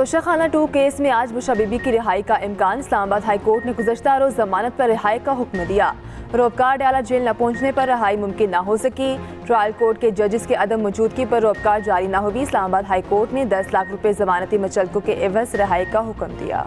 Toshakhana 2 case में आज बुशरा बीबी की रिहाई का इम्कान। इस्लामाबाद हाई कोर्ट ने गुज़श्ता रोज़ जमानत पर रिहाई का हुक्म दिया। रोपकार डाला जेल न पहुंचने पर रिहाई मुमकिन न हो सकी। ट्रायल कोर्ट के जजेस के अदम मौजूदगी पर रोपकार जारी न हुई। इस्लामाबाद हाई कोर्ट ने 10 लाख रुपए जमानती मुचल्लकों के एवज रिहाई का हुक्म दिया।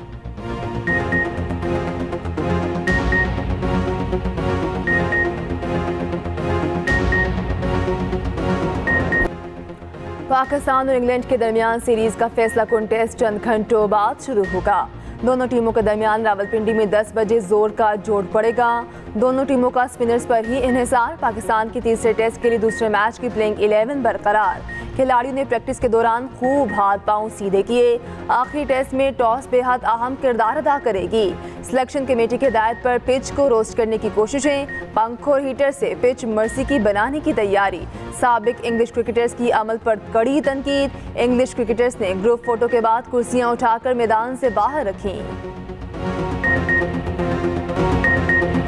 पाकिस्तान और इंग्लैंड के दरमियान सीरीज का फैसला कुन टेस्ट चंद घंटों बाद शुरू होगा। दोनों टीमों के दरमियान रावलपिंडी में 10 बजे जोर का जोड़ पड़ेगा। दोनों टीमों का स्पिनर्स पर ही इन्हिसार। पाकिस्तान की तीसरे टेस्ट के लिए दूसरे मैच की प्लेइंग 11 बरकरार। खिलाड़ियों ने प्रैक्टिस के दौरान खूब हाथ पांव सीधे किए। आखिरी टेस्ट में टॉस बेहद अहम किरदार अदा करेगी। सिलेक्शन कमेटी की हिदायत पर पिच को रोस्ट करने की कोशिशें। पंख और हीटर से पिच मर्सी की बनाने की तैयारी। साबिक इंग्लिश क्रिकेटर्स की अमल पर कड़ी तनकीद। इंग्लिश क्रिकेटर्स ने ग्रुप फोटो के बाद कुर्सियां उठाकर मैदान से बाहर रखी।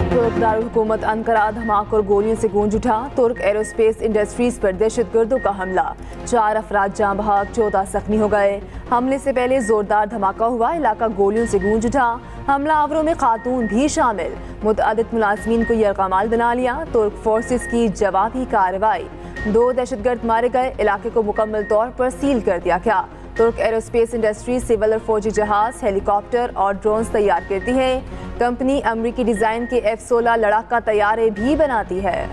तुर्क दारुल हुकूमत अंकारा धमाके और गोलियों से गूंज उठा। तुर्क एरोस्पेस इंडस्ट्रीज पर दहशतगर्दों का हमला। 4 अफराद जाँ बहक, 14 जख्मी हो गए। हमले से पहले जोरदार धमाका हुआ। इलाका गोलियों से गूंज उठा। हमलावरों में खातून भी शामिल। मुतअद्दिद मुलाजमीन को यरगमाल बना लिया। तुर्क फोर्सेस की जवाबी कार्रवाई। 2 दहशतगर्द मारे गए। इलाके को मुकम्मल तौर पर सील कर दिया गया। तुर्क एरोस्पेस इंडस्ट्री सिविल और फौजी जहाज, हेलीकॉप्टर और ड्रोन्स तैयार करती है। कंपनी अमरीकी डिजाइन के F-16 लड़ाका तैयारे भी बनाती है।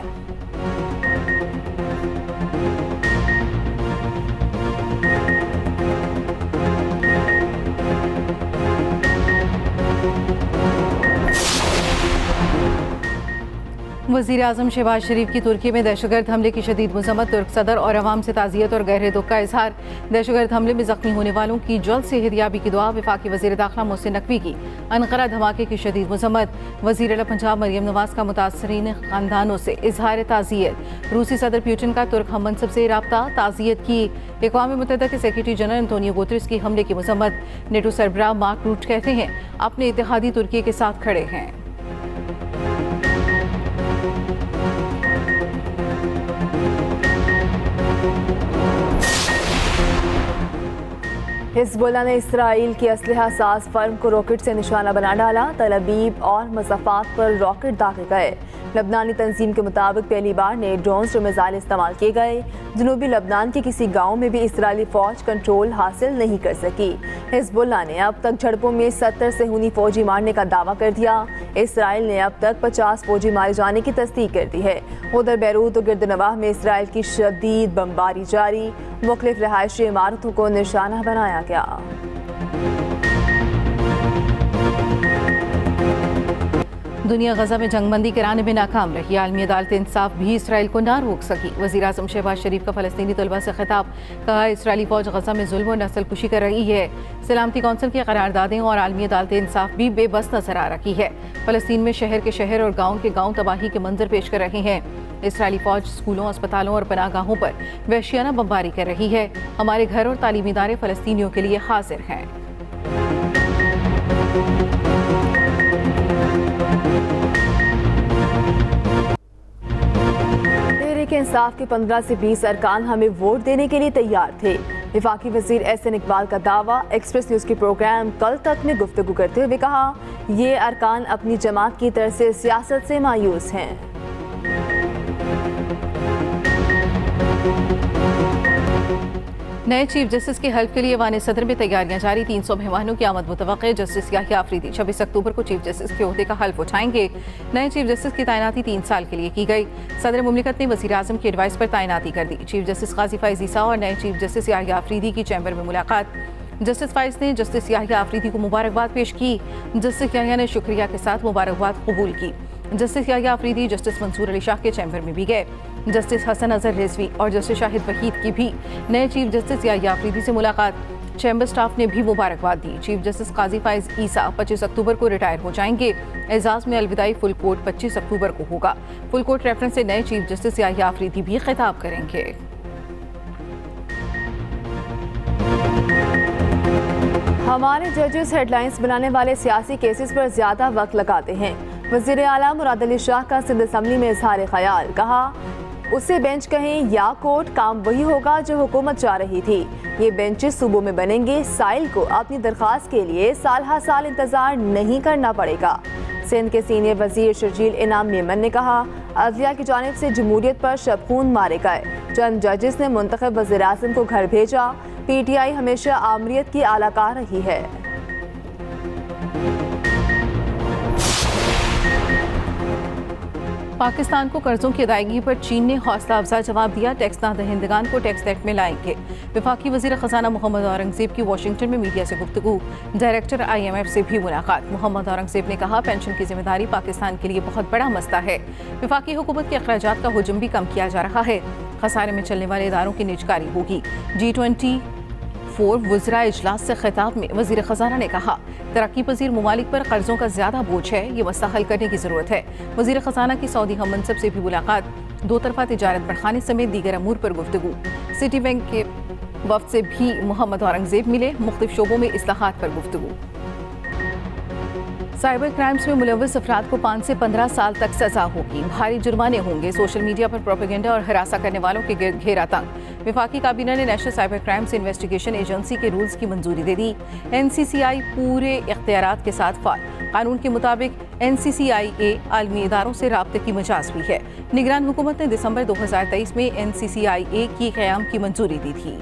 वज़ीर आज़म शहबाज शरीफ की तुर्की में दहशतगर्द हमले की शदीद मज़म्मत। तुर्क सदर और अवाम से ताज़ियत और गहरे दुख का इजहार। दहशतगर्द हमले में जख्मी होने वालों की जल्द सेहतयाबी की दुआ। वफाकी वज़ीर दाखिला मोहसिन नकवी की अनकरा धमाके की शदीद मज़म्मत। वज़ीर आला पंजाब मरियम नवाज का मुतासरीन ख़ानदानों से इजहार ताज़ियत। रूसी सदर पुतिन का तुर्क हम मनसब से रब्ता, ताज़ियत की। अक़वाम मुत्तहिदा के सेक्रेटरी जनरल एंटोनियो गुतेरेस की हमले की मज़म्मत। नेटो सरबराह मार्क रूट कहते हैं अपने इत्तेहादी तुर्की के साथ खड़े हैं। हिज़्बुल्लाह ने इसराइल की असलहा साज फर्म को रॉकेट से निशाना बना डाला। तल अबीब और मज़ाफ़ात पर रॉकेट दागे गए। लबनानी तंजीम के मुताबिक पहली बार नए ड्रोन्स और मिसाइल इस्तेमाल किए गए। जनूबी लबनान के किसी गांव में भी इसराइली फौज कंट्रोल हासिल नहीं कर सकी। हिज़्बुल्लाह ने अब तक झड़पों में 70 सेहूनी फौजी मारने का दावा कर दिया। इसराइल ने अब तक 50 फौजी मारे जाने की तस्दीक कर दी है। उधर बैरूत और गिरदनवाह में इसराइल की शदीद बमबारी जारी। मुख्तलिफ रिहायशी इमारतों को निशाना बनाया गया। दुनिया गजा में जंगबंदी कराने में नाकाम रही। आलमी अदालत इंसाफ भी इसराइल को ना रोक सकी। वज़ीर आज़म शहबाज शरीफ का फ़लस्तीनी तलबा से खिताब। कहा इसराइली फ़ौज गजा में जुल्म और नस्ल कुशी कर रही है। सलामती कौंसिल की करारदादें और आलमी अदालत इंसाफ भी बेबस नजर आ रही है। फ़लस्तीन में शहर के शहर और गाँव के गाँव तबाही के मंजर पेश कर रहे हैं। इसराइली फ़ौज स्कूलों, अस्पतालों और पनाहगाहों पर वहशियाना बमबारी कर रही है। हमारे घर और तालीमी इदारे फ़लस्तीनियों के लिए हाजिर हैं। के इंसाफ के 15 से 20 अरकान हमें वोट देने के लिए तैयार थे। वफाकी वजीर एहसन इकबाल का दावा। एक्सप्रेस न्यूज के प्रोग्राम कल तक में गुफ्तगू करते हुए कहा, ये अरकान अपनी जमात की तरफ से सियासत से मायूस हैं। नए चीफ जस्टिस के हल्फ के लिए वान सदर में तैयारियां जारी। 300 मेहमानों की आमद मुतवक्के। जस्टिस याहिया आफरीदी 26 अक्टूबर को चीफ जस्टिस के ओहदे का हल्फ उठाएंगे। नए चीफ जस्टिस की तैनाती 3 साल के लिए की गई। सदर मुमलिकत ने वज़ीर आज़म की एडवाइस पर तैनाती कर दी। चीफ जस्टिस काजी फ़ाइज़ ईसा और नए चीफ जस्टिस याहिया आफरीदी की चैम्बर में मुलाकात। जस्टिस फ़ाइज़ ने जस्टिस याहिया आफरीदी को मुबारकबाद पेश की। जस्टिस याहिया ने शुक्रिया के साथ मुबारकबाद कबूल की। जस्टिस याहिया आफरीदी जस्टिस मंसूर अली शाह के चैम्बर में भी गए। जस्टिस हसन अजहर रिजवी और जस्टिस शाहिद वहीद की भी नए चीफ जस्टिस याहिया आफरीदी से मुलाकात। चैम्बर स्टाफ ने भी मुबारकबाद दी। चीफ जस्टिस काजी फ़ाइज़ ईसा 25 अक्टूबर को रिटायर हो जाएंगे। एजाज में अलविदाई फुल कोर्ट 25 अक्टूबर को होगा। फुल कोर्ट रेफरेंस से नए चीफ जस्टिस याहिया आफरीदी भी खिताब करेंगे। हमारे जजेस हेडलाइंस बनाने वाले सियासी केसेस पर ज्यादा वक्त लगाते हैं। वज़ीर आला मुराद अली शाह का सिंध असम्बली में इजहार ख्याल। कहा, उसे बेंच कहें या कोर्ट, काम वही होगा जो हुकूमत चाह रही थी। ये बेंचेस सूबों में बनेंगे, साइल को अपनी दरख्वास्त के लिए साल हर साल इंतजार नहीं करना पड़ेगा। सिंध के सीनियर वजीर शर्जील इनाम मेमन ने कहा, अदलिया की जानिब से जमहूरियत पर शबखून मारे गए, चंद जजेस ने मुंतखब वज़ीर आज़म को घर भेजा। PTI हमेशा आमरीत की आलाकार रही है। पाकिस्तान को कर्जों की अदायगी पर चीन ने हौसला अफजा जवाब दिया। टैक्स ना दहिंदगान को टैक्स एक्ट में लाएंगे। वफाकी वजीर खजाना मोहम्मद औरंगजेब की वाशिंगटन में मीडिया से गुफ्तगू। डायरेक्टर IMF से भी मुलाकात। मोहम्मद औरंगजेब ने कहा, पेंशन की जिम्मेदारी पाकिस्तान के लिए बहुत बड़ा मसला है। वफाकी हुकूमत के अखराजात का हुजूम भी कम किया जा रहा है। खसारे में चलने वाले इदारों की निजकारी होगी। G24 वज़रा इजलास से खिताब में वज़ीर ख़जाना ने कहा, तरक्की पजीर ममालिक पर कर्जों का ज़्यादा बोझ है, ये मसला हल करने की ज़रूरत है। वज़ीर ख़जाना की सऊदी हम मनसब से भी मुलाकात। दो तरफा तिजारत बढ़ाने समेत दीगर अमूर पर गुफ्तगू। सिटी बैंक के वफ्द से भी मोहम्मद औरंगजेब मिले। मुख्तलिफ शोबों में इस्लाहात पर गुफ्तगू। साइबर क्राइम्स में मुलव्वस अफराद को 5 से 15 साल तक सजा होगी। भारी जुर्माने होंगे। सोशल मीडिया पर प्रोपेगेंडा और हरासा करने वालों के गिर्द घेरा तंग। वफाकी काबीना ने national cyber crimes investigation agency के रूल्स की मंजूरी दे दी। NCCI पूरे इख्तियारात के साथ फाल। कानून के मुताबिक NCCIA आलमी इदारों से राब्ते की मजाज भी है। निगरान हुकूमत ने दिसंबर 2023 में NCCIA की क़याम की मंजूरी दी थी।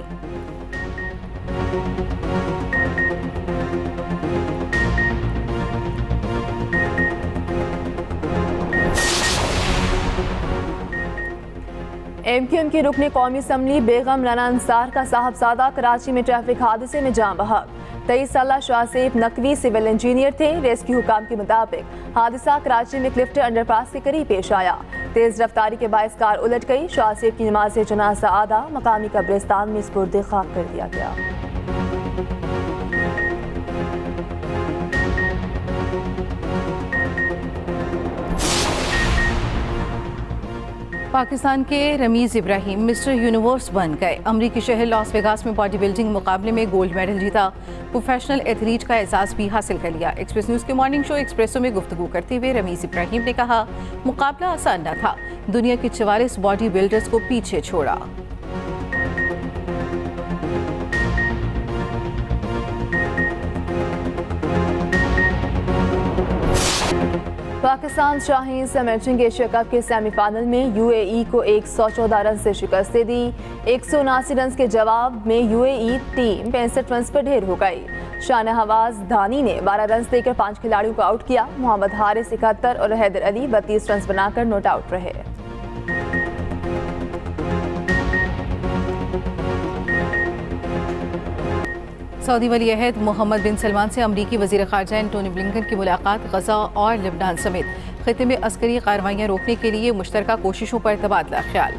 MQM की रुकने कौमी असम्बली बेगम राना अंसार का साहबजादा कराची में ट्रैफिक हादसे में जान बहक। 23 साला शाहसेब नकवी सिविल इंजीनियर थे। रेस्क्यू हुकाम के मुताबिक हादसा कराची में क्लिफ्ट अंडरपास के करीब पेश आया। तेज रफ्तारी के बायस कार उलट गई। शाहसेब की नमाज जनाजा आदा मकामी कब्रिस्तान में सुपुर्द खाक कर दिया गया। पाकिस्तान के रमीज इब्राहिम मिस्टर यूनिवर्स बन गए। अमरीकी शहर लॉस वेगास में बॉडी बिल्डिंग मुकाबले में गोल्ड मेडल जीता। प्रोफेशनल एथलीट का एजाज भी हासिल कर लिया। एक्सप्रेस न्यूज़ के मॉर्निंग शो एक्सप्रेसो में गुफ्तगू करते हुए रमीज इब्राहिम ने कहा, मुकाबला आसान न था, दुनिया के 44 बॉडी बिल्डर्स को पीछे छोड़ा। Pakistan Shaheen matching Asia cup के सेमीफाइनल में UAE को 114 रन से शिकस्त दे दी। 179 रन के जवाब में UAE टीम 65 रन पर ढेर हो गई। शाहनवाज धानी ने 12 रन देकर 5 खिलाड़ियों को आउट किया। मोहम्मद हारिस 71 और हैदर अली 32 रन बनाकर नॉट आउट रहे। सऊदी वली अहद मोहम्मद बिन सलमान से अमरीकी वज़ीर ख़ारजा एंटोनी ब्लिंकन की मुलाकात। गजा और लेबनान समेत खित्ते में अस्करी कार्रवाइयाँ रोकने के लिए मुश्तरका कोशिशों पर तबादला ख्याल।